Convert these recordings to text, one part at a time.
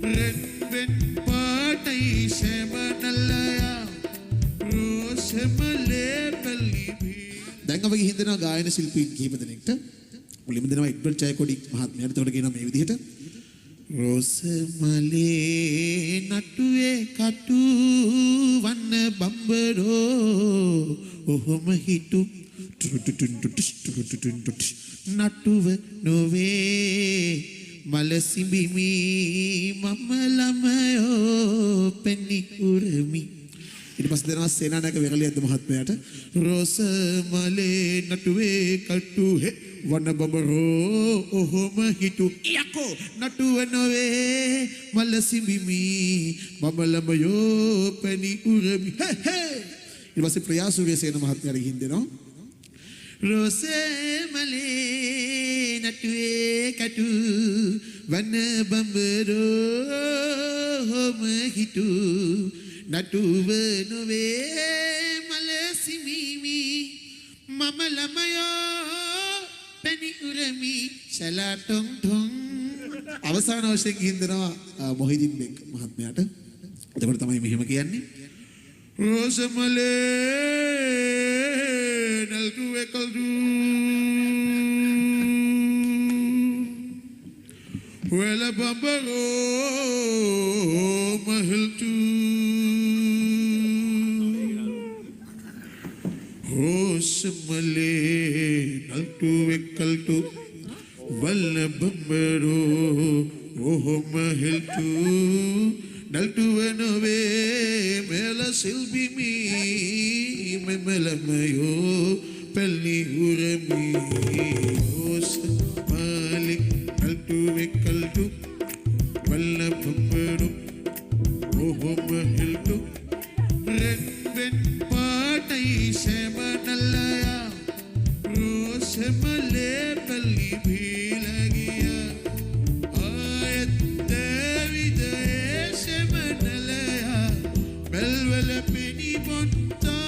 Renven patai semanalaya rosemale palibi. දැන් අපි ගිහින් දෙනවා ගායන ශිල්පී කීප දෙනෙක්ට. මුලින්ම දෙනවා එඩ්වර්ඩ් ජයකොඩි මහත්මයාට. එතකොට කියනවා මේ විදිහට රෝසමලේ නටුවේ කටු වන්න බම්බරෝ ඔහොම හිටු නටුව නොවේ මල සිඹිමි මම ළමයෝ පෙනි උරමි. ඊට පස්සේ දෙනවා සේනානායක වෙරළියද්ද මහත්මයාට රෝසමලේ නටුවේ කටු වන බඹරෝ ඔහොම හිටු යකෝ නටුව නොවේ මල සිඹිමි මම ළමයෝ පෙනි උරමි. ඊට පස්සේ ප්‍රයාසුරියසේන මහත්මයාට ගිහින් දෙනවා රෝසමලේ නටුවේ කටු වන බඹරෝ ඔහොම හිටු නටුව නොවේ මල සිඹිමි මම ළමයෝ පෙනි උරමි ශලා ටොං ටොං. අවසාන වශයෙන් ගිහින් දෙනවා මොහිදින් බෙක් මහත්මයාට. එතකොට තමයි මෙහෙම කියන්නේ රෝසමලේ නල්ටුවේ කල්ටු වෙල බඹරෝ මහල්ටු රෝසමලේ නල්ටුවේ කල්ටු වෙල බඹරෝ ඔහොම හෙල්ටු නල්ටුව නොවේ මෙල සිල්බිමි මෙමලමයෝ පෙල්ලි උරමි රෝසමලේ නල්ටුවේ කල්ටු වෙල බඹරෝ ඔහොම හෙල්ටු renven patai semanalaya rosemale palibi lagiya ayat devide semanalaya melwele peni bonta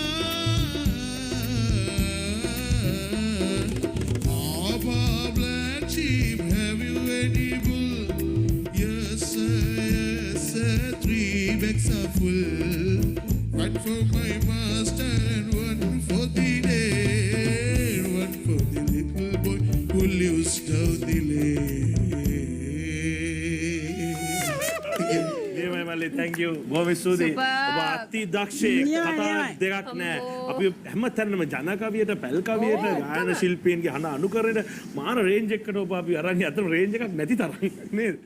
aba black sheep have you any bull yes sir 3 bags are full. One for my master and one for the day, one for the little boy who lives down the lane. Thank you. බොහොම ස්තුතියි. ඔබ අති දක්ෂයෙක්. කතා දෙකක් නෑ. අපි හැමතැනම ජන කවියට, පැල් කවියට, ගායන ශිල්පීන්ගේ හන අනුකරණයට මාන රේන්ජ් එකකට ඔබ අපි අරන් යන රේන්ජ් එකක් නැති තරම් නේද?